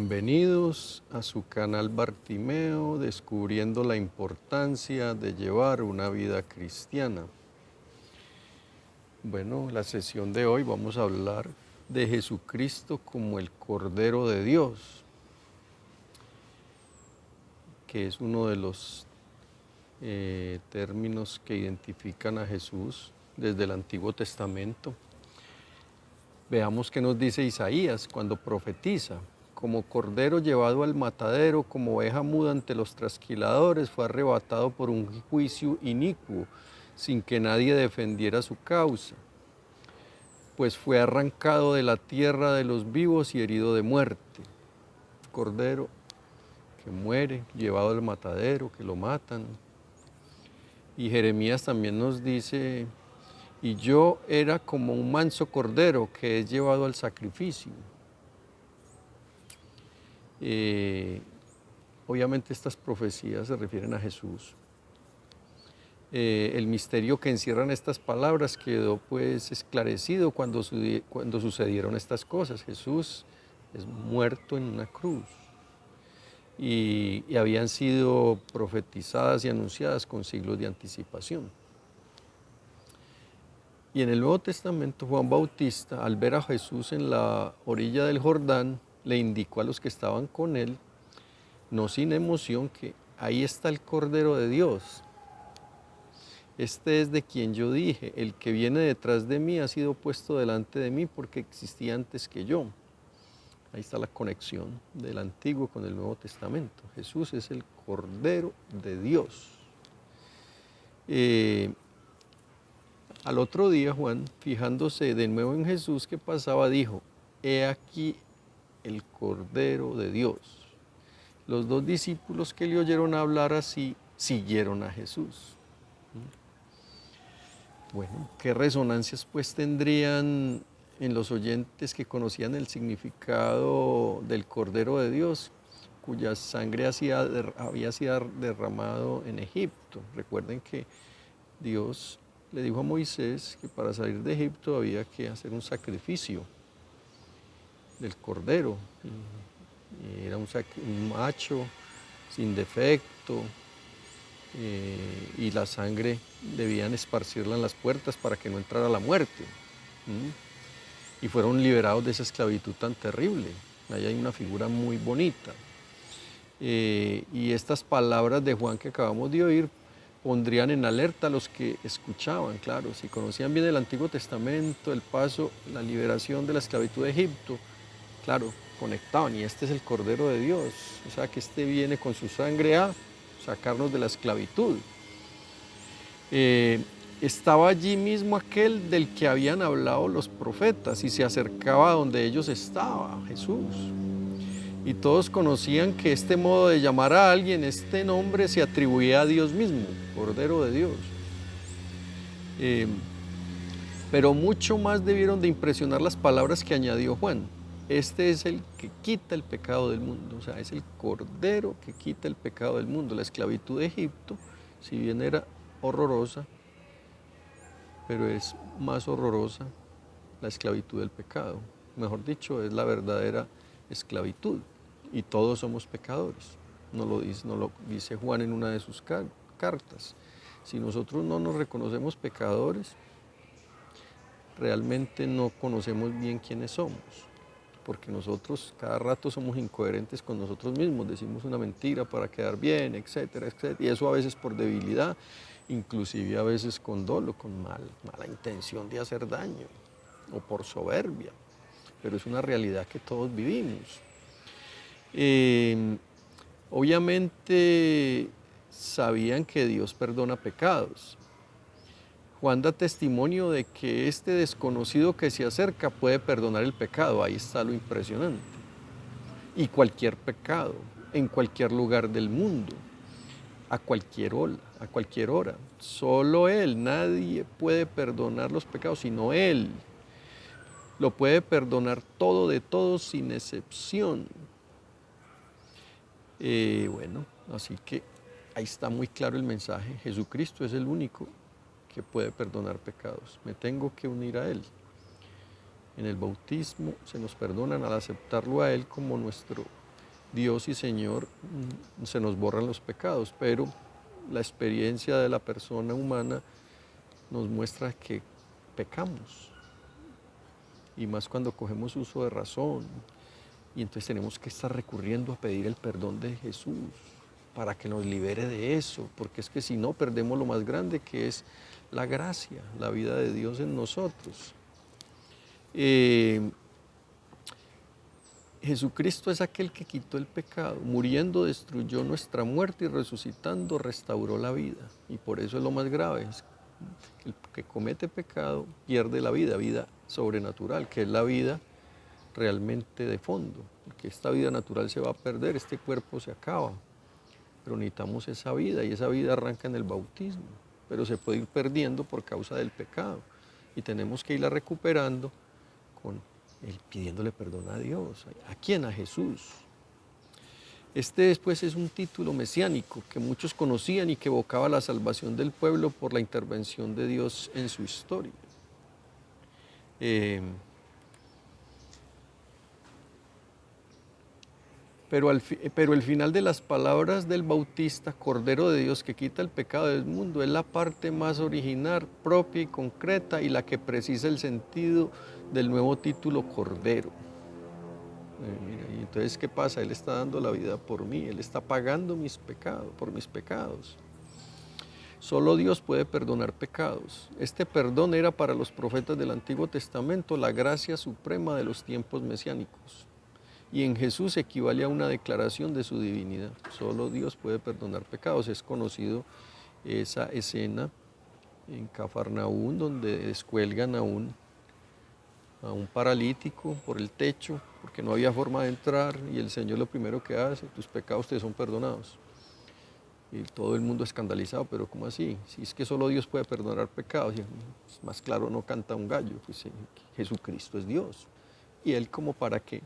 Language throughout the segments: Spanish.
Bienvenidos a su canal Bartimeo, descubriendo la importancia de llevar una vida cristiana. Bueno, la sesión de hoy vamos a hablar de Jesucristo como el Cordero de Dios, que es uno de los términos que identifican a Jesús desde el Antiguo Testamento. Veamos qué nos dice Isaías cuando profetiza. Como cordero llevado al matadero, como oveja muda ante los trasquiladores, fue arrebatado por un juicio inicuo, sin que nadie defendiera su causa. Pues fue arrancado de la tierra de los vivos y herido de muerte. Cordero que muere, llevado al matadero, que lo matan. Y Jeremías también nos dice: y yo era como un manso cordero que es llevado al sacrificio. Obviamente estas profecías se refieren a Jesús. El misterio que encierran estas palabras quedó pues esclarecido cuando sucedieron estas cosas. Jesús es muerto en una cruz y habían sido profetizadas y anunciadas con siglos de anticipación. Y en el Nuevo Testamento, Juan Bautista, al ver a Jesús en la orilla del Jordán, le indicó a los que estaban con él, no sin emoción, que ahí está el Cordero de Dios. Este es de quien yo dije: el que viene detrás de mí ha sido puesto delante de mí porque existía antes que yo. Ahí está la conexión del Antiguo con el Nuevo Testamento. Jesús es el Cordero de Dios. Al otro día, Juan, fijándose de nuevo en Jesús que pasaba, dijo: he aquí el Cordero de Dios. Los dos discípulos que le oyeron hablar así siguieron a Jesús. Bueno, ¿qué resonancias pues tendrían en los oyentes que conocían el significado del Cordero de Dios, cuya sangre había sido derramado en Egipto? Recuerden que Dios le dijo a Moisés que para salir de Egipto había que hacer un sacrificio del cordero. Era un macho sin defecto, y la sangre debían esparcirla en las puertas para que no entrara la muerte. Y fueron liberados de esa esclavitud tan terrible. Ahí hay una figura muy bonita. Y estas palabras de Juan que acabamos de oír pondrían en alerta a los que escuchaban. Claro, si conocían bien el Antiguo Testamento, el paso, la liberación de la esclavitud de Egipto, claro, conectaban, y este es el Cordero de Dios, o sea que este viene con su sangre a sacarnos de la esclavitud. Estaba allí mismo aquel del que habían hablado los profetas y se acercaba a donde ellos estaban, Jesús. Y todos conocían que este modo de llamar a alguien, este nombre, se atribuía a Dios mismo, Cordero de Dios. Pero mucho más debieron de impresionar las palabras que añadió Juan: este es el que quita el pecado del mundo. O sea, es el Cordero que quita el pecado del mundo. La esclavitud de Egipto, si bien era horrorosa, pero es más horrorosa la esclavitud del pecado. Mejor dicho, es la verdadera esclavitud. Y todos somos pecadores. Nos lo dice Juan en una de sus cartas. Si nosotros no nos reconocemos pecadores, realmente no conocemos bien quiénes somos, porque nosotros cada rato somos incoherentes con nosotros mismos, decimos una mentira para quedar bien, etcétera, etcétera, y eso a veces por debilidad, inclusive a veces con dolo, con mala intención de hacer daño, o por soberbia, pero es una realidad que todos vivimos. Obviamente sabían que Dios perdona pecados. Juan da testimonio de que este desconocido que se acerca puede perdonar el pecado. Ahí está lo impresionante. Y cualquier pecado, en cualquier lugar del mundo, a cualquier hora. Solo Él, nadie puede perdonar los pecados, sino Él. Lo puede perdonar todo de todos sin excepción. Bueno, así que ahí está muy claro el mensaje. Jesucristo es el único que puede perdonar pecados. Me tengo que unir a Él. En el bautismo se nos perdonan al aceptarlo a Él como nuestro Dios y Señor, se nos borran los pecados, pero la experiencia de la persona humana nos muestra que pecamos, y más cuando cogemos uso de razón, y entonces tenemos que estar recurriendo a pedir el perdón de Jesús para que nos libere de eso, porque es que si no perdemos lo más grande, que es la gracia, la vida de Dios en nosotros. Jesucristo es aquel que quitó el pecado, muriendo destruyó nuestra muerte y resucitando restauró la vida. Y por eso es lo más grave, es que el que comete pecado pierde la vida, vida sobrenatural, que es la vida realmente de fondo, porque esta vida natural se va a perder, este cuerpo se acaba, pero necesitamos esa vida, y esa vida arranca en el bautismo, pero se puede ir perdiendo por causa del pecado, y tenemos que irla recuperando pidiéndole perdón a Dios. ¿A quién? A Jesús. Este después es un título mesiánico que muchos conocían y que evocaba la salvación del pueblo por la intervención de Dios en su historia. Pero el final de las palabras del Bautista, Cordero de Dios que quita el pecado del mundo, es la parte más original, propia y concreta, y la que precisa el sentido del nuevo título Cordero. Mira, y entonces, ¿qué pasa? Él está dando la vida por mí, Él está pagando mis pecados, por mis pecados. Solo Dios puede perdonar pecados. Este perdón era para los profetas del Antiguo Testamento la gracia suprema de los tiempos mesiánicos. Y en Jesús equivale a una declaración de su divinidad. Solo Dios puede perdonar pecados. Es conocido esa escena en Cafarnaún, donde descuelgan a un paralítico por el techo, porque no había forma de entrar, y el Señor lo primero que hace: tus pecados te son perdonados. Y todo el mundo escandalizado, pero ¿cómo así? Si es que solo Dios puede perdonar pecados. Y más claro no canta un gallo, pues Jesucristo es Dios. Y Él, como para que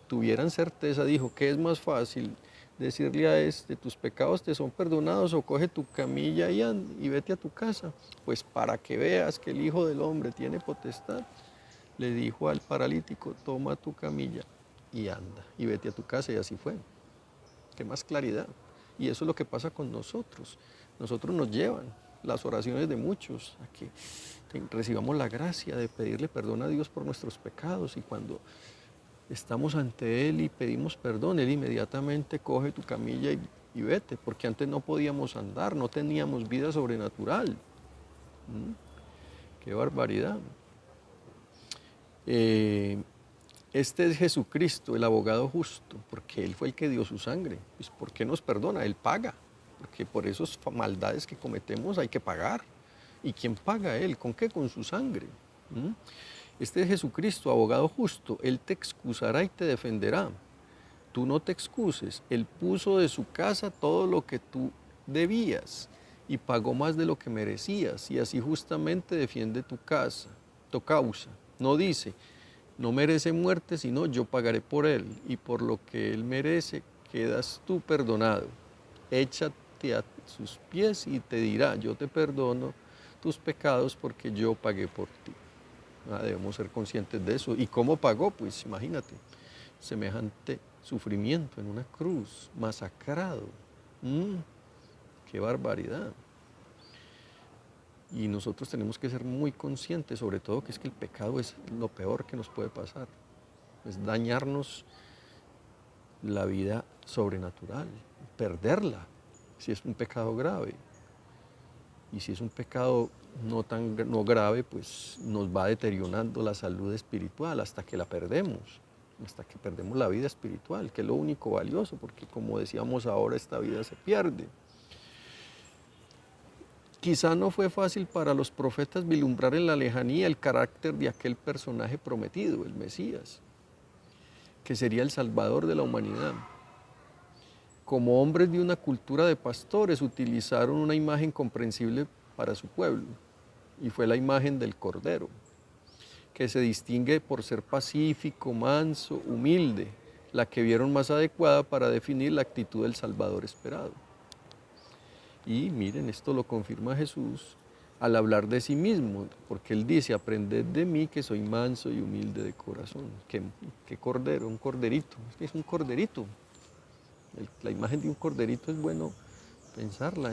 tuvieran certeza, dijo: ¿qué es más fácil? Decirle a tus pecados te son perdonados, o coge tu camilla y vete a tu casa. Pues para que veas que el Hijo del Hombre tiene potestad, le dijo al paralítico: toma tu camilla y anda, y vete a tu casa. Y así fue. ¿Qué más claridad? Y eso es lo que pasa con nosotros. Nosotros nos llevan las oraciones de muchos a que recibamos la gracia de pedirle perdón a Dios por nuestros pecados, y cuando estamos ante Él y pedimos perdón, Él inmediatamente coge tu camilla y vete, porque antes no podíamos andar, no teníamos vida sobrenatural. ¡Qué barbaridad! Este es Jesucristo, el abogado justo, porque Él fue el que dio su sangre. Pues, ¿por qué nos perdona? Él paga, porque por esas maldades que cometemos hay que pagar. ¿Y quién paga? Él. ¿Con qué? Con su sangre. Este es Jesucristo, abogado justo. Él te excusará y te defenderá. Tú no te excuses. Él puso de su casa todo lo que tú debías y pagó más de lo que merecías, y así justamente defiende tu causa. No dice: no merece muerte, sino yo pagaré por él, y por lo que él merece quedas tú perdonado. Échate a sus pies y te dirá: yo te perdono tus pecados porque yo pagué por ti. Debemos ser conscientes de eso. ¿Y cómo pagó? Pues imagínate, semejante sufrimiento en una cruz, masacrado. ¡Qué barbaridad! Y nosotros tenemos que ser muy conscientes, sobre todo, que es que el pecado es lo peor que nos puede pasar. Es dañarnos la vida sobrenatural, perderla, si es un pecado grave. Y si es un pecado no grave, pues nos va deteriorando la salud espiritual hasta que la perdemos, hasta que perdemos la vida espiritual, que es lo único valioso, porque como decíamos ahora, esta vida se pierde. Quizá no fue fácil para los profetas vislumbrar en la lejanía el carácter de aquel personaje prometido, el Mesías, que sería el Salvador de la humanidad. Como hombres de una cultura de pastores, utilizaron una imagen comprensible para su pueblo, y fue la imagen del Cordero, que se distingue por ser pacífico, manso, humilde, la que vieron más adecuada para definir la actitud del Salvador esperado. Y miren, esto lo confirma Jesús al hablar de sí mismo, porque Él dice: aprended de mí que soy manso y humilde de corazón. ¿Qué cordero? Un corderito. Es un corderito. La imagen de un corderito es bueno pensarla,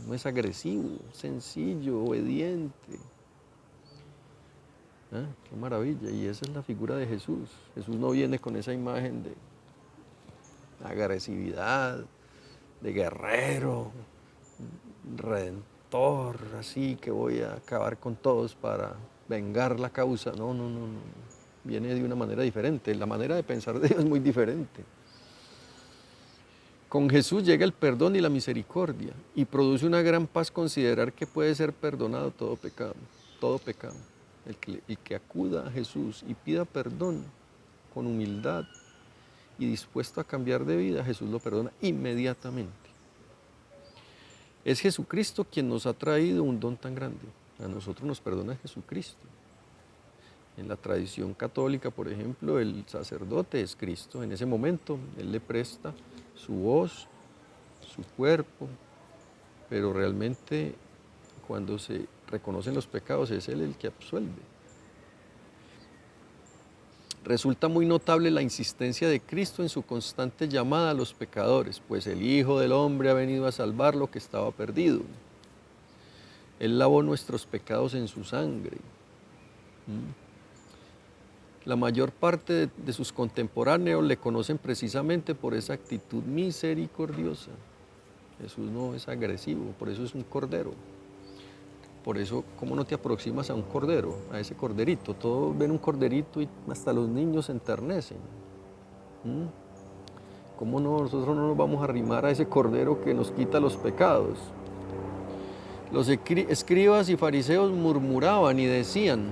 no es agresivo, sencillo, obediente. ¿Ah? Qué maravilla, y esa es la figura de Jesús. Jesús no viene con esa imagen de agresividad, de guerrero, redentor, así que voy a acabar con todos para vengar la causa. No, no, no, no. Viene de una manera diferente. La manera de pensar de Dios es muy diferente. Con Jesús llega el perdón y la misericordia y produce una gran paz considerar que puede ser perdonado todo pecado, todo pecado. El que acuda a Jesús y pida perdón con humildad y dispuesto a cambiar de vida, Jesús lo perdona inmediatamente. Es Jesucristo quien nos ha traído un don tan grande. A nosotros nos perdona Jesucristo. En la tradición católica, por ejemplo, el sacerdote es Cristo. En ese momento, Él le presta su voz, su cuerpo, pero realmente cuando se reconocen los pecados es Él el que absuelve. Resulta muy notable la insistencia de Cristo en su constante llamada a los pecadores, pues el Hijo del Hombre ha venido a salvar lo que estaba perdido. Él lavó nuestros pecados en su sangre. La mayor parte de sus contemporáneos le conocen precisamente por esa actitud misericordiosa. Jesús no es agresivo, por eso es un cordero. Por eso, ¿cómo no te aproximas a un cordero, a ese corderito? Todos ven un corderito y hasta los niños se enternecen. ¿Cómo no? Nosotros no nos vamos a arrimar a ese cordero que nos quita los pecados. Los escribas y fariseos murmuraban y decían: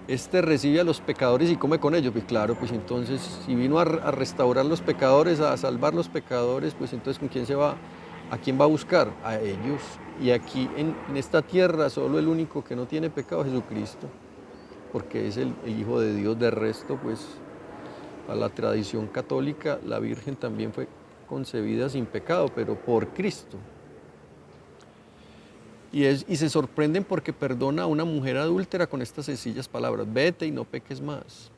este recibe a los pecadores y come con ellos. Pues claro, pues entonces, si vino a restaurar los pecadores, a salvar los pecadores, pues entonces ¿con quién se va? ¿A quién va a buscar? A ellos. Y aquí en esta tierra solo el único que no tiene pecado es Jesucristo, porque es el Hijo de Dios. De resto, pues a la tradición católica la Virgen también fue concebida sin pecado, pero por Cristo. Y se sorprenden porque perdona a una mujer adúltera con estas sencillas palabras: vete y no peques más.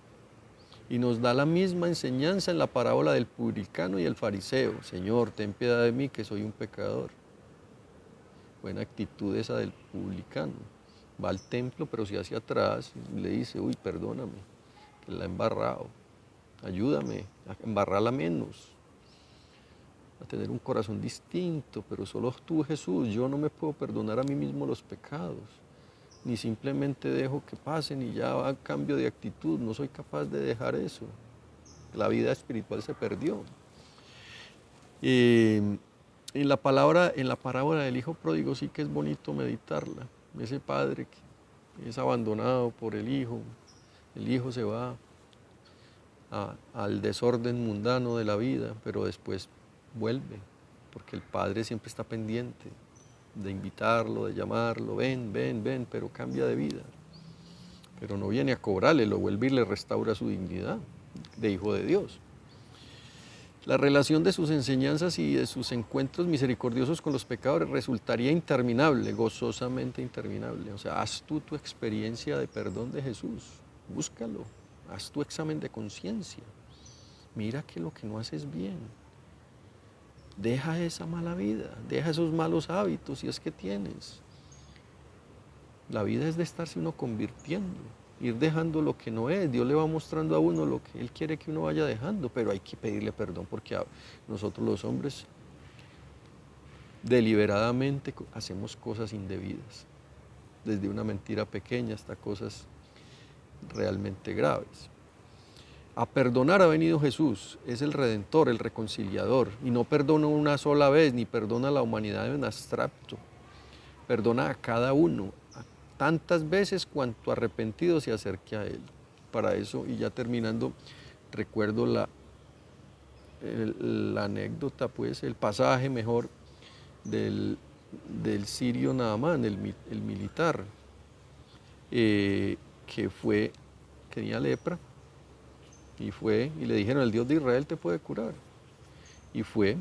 Y nos da la misma enseñanza en la parábola del publicano y el fariseo: Señor, ten piedad de mí, que soy un pecador. Buena actitud esa del publicano. Va al templo, pero se hacia atrás y le dice: uy, perdóname, que la he embarrado. Ayúdame a embarrarla menos, a tener un corazón distinto, pero solo tú, Jesús. Yo no me puedo perdonar a mí mismo los pecados, ni simplemente dejo que pasen y ya va a cambio de actitud. No soy capaz de dejar eso. La vida espiritual se perdió. En la parábola del hijo pródigo sí que es bonito meditarla. Ese padre que es abandonado por el hijo se va al desorden mundano de la vida, pero después vuelve, porque el padre siempre está pendiente de invitarlo, de llamarlo: ven, ven, ven, pero cambia de vida. Pero no viene a cobrarle, lo vuelve y le restaura su dignidad de hijo de Dios. La relación de sus enseñanzas y de sus encuentros misericordiosos con los pecadores resultaría interminable, gozosamente interminable. O sea, haz tú tu experiencia de perdón de Jesús, búscalo, haz tu examen de conciencia. Mira que lo que no haces bien. Deja esa mala vida, deja esos malos hábitos si es que tienes. La vida es de estarse uno convirtiendo, ir dejando lo que no es. Dios le va mostrando a uno lo que Él quiere que uno vaya dejando, pero hay que pedirle perdón, porque nosotros los hombres deliberadamente hacemos cosas indebidas, desde una mentira pequeña hasta cosas realmente graves. A perdonar ha venido Jesús, es el Redentor, el reconciliador, y no perdona una sola vez, ni perdona a la humanidad en abstracto, perdona a cada uno, tantas veces cuanto arrepentido se acerque a Él. Para eso, y ya terminando, recuerdo la anécdota, pues, el pasaje mejor del sirio Naamán, el militar, que tenía lepra, y le dijeron: el Dios de Israel te puede curar. Y fue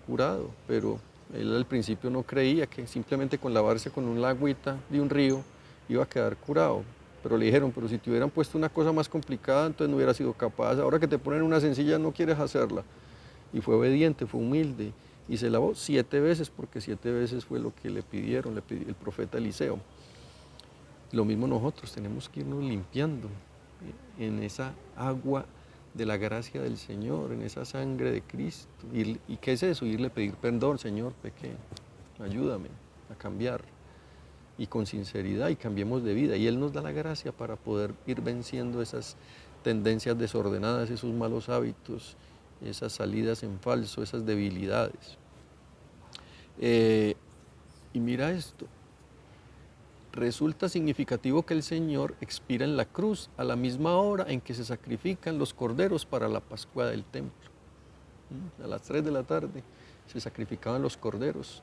curado, pero él al principio no creía que simplemente con lavarse con una agüita de un río iba a quedar curado. Pero le dijeron: pero si te hubieran puesto una cosa más complicada, entonces no hubieras sido capaz. Ahora que te ponen una sencilla, no quieres hacerla. y fue obediente, fue humilde, y se lavó 7 veces, porque 7 veces fue lo que le pidieron, le pidió el profeta Eliseo. Lo mismo nosotros, tenemos que irnos limpiando en esa agua de la gracia del Señor, en esa sangre de Cristo. ¿Y qué es eso? Irle a pedir perdón, Señor, pequé, ayúdame a cambiar. Y con sinceridad, y cambiemos de vida. Y Él nos da la gracia para poder ir venciendo esas tendencias desordenadas, esos malos hábitos, esas salidas en falso, esas debilidades. Y mira esto, resulta significativo que el Señor expira en la cruz a la misma hora en que se sacrifican los corderos para la Pascua del templo. A las 3 de la tarde se sacrificaban los corderos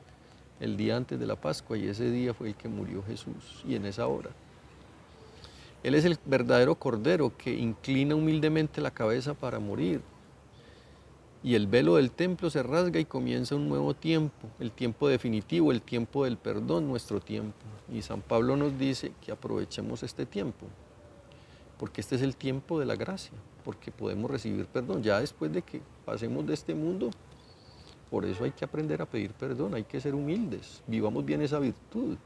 el día antes de la Pascua, y ese día fue el que murió Jesús, y en esa hora. Él es el verdadero cordero que inclina humildemente la cabeza para morir. Y el velo del templo se rasga y comienza un nuevo tiempo, el tiempo definitivo, el tiempo del perdón, nuestro tiempo. Y San Pablo nos dice que aprovechemos este tiempo, porque este es el tiempo de la gracia, porque podemos recibir perdón. Ya después de que pasemos de este mundo, por eso hay que aprender a pedir perdón, hay que ser humildes, vivamos bien esa virtud,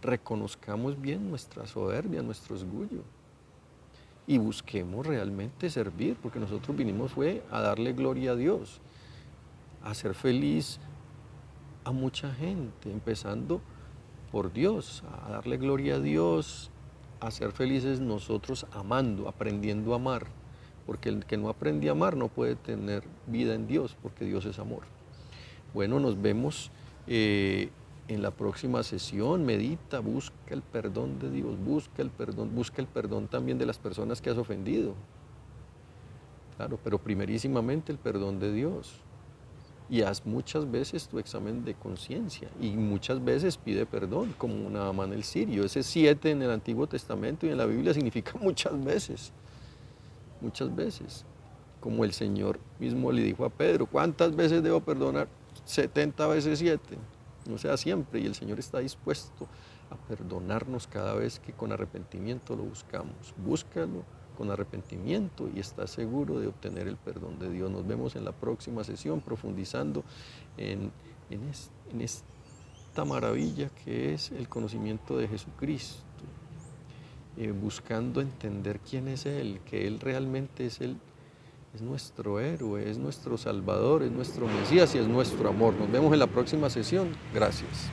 reconozcamos bien nuestra soberbia, nuestro orgullo, y busquemos realmente servir, porque nosotros vinimos fue a darle gloria a Dios, a ser feliz a mucha gente, empezando por Dios, a darle gloria a Dios, a ser felices nosotros amando, aprendiendo a amar, porque el que no aprende a amar no puede tener vida en Dios, porque Dios es amor. Bueno, nos vemos en la próxima sesión. Medita, busca el perdón de Dios, busca el perdón también de las personas que has ofendido. Claro, pero primerísimamente el perdón de Dios. Y haz muchas veces tu examen de conciencia, y muchas veces pide perdón, como Naamán el sirio. Ese 7 en el Antiguo Testamento y en la Biblia significa muchas veces, como el Señor mismo le dijo a Pedro, ¿cuántas veces debo perdonar? 70 veces 7, o sea, siempre, y el Señor está dispuesto a perdonarnos cada vez que con arrepentimiento lo buscamos. Búscalo con arrepentimiento y estás seguro de obtener el perdón de Dios. Nos vemos en la próxima sesión profundizando en esta maravilla que es el conocimiento de Jesucristo, buscando entender quién es Él, que Él realmente es nuestro héroe, es nuestro Salvador, es nuestro Mesías y es nuestro amor. Nos vemos en la próxima sesión. Gracias.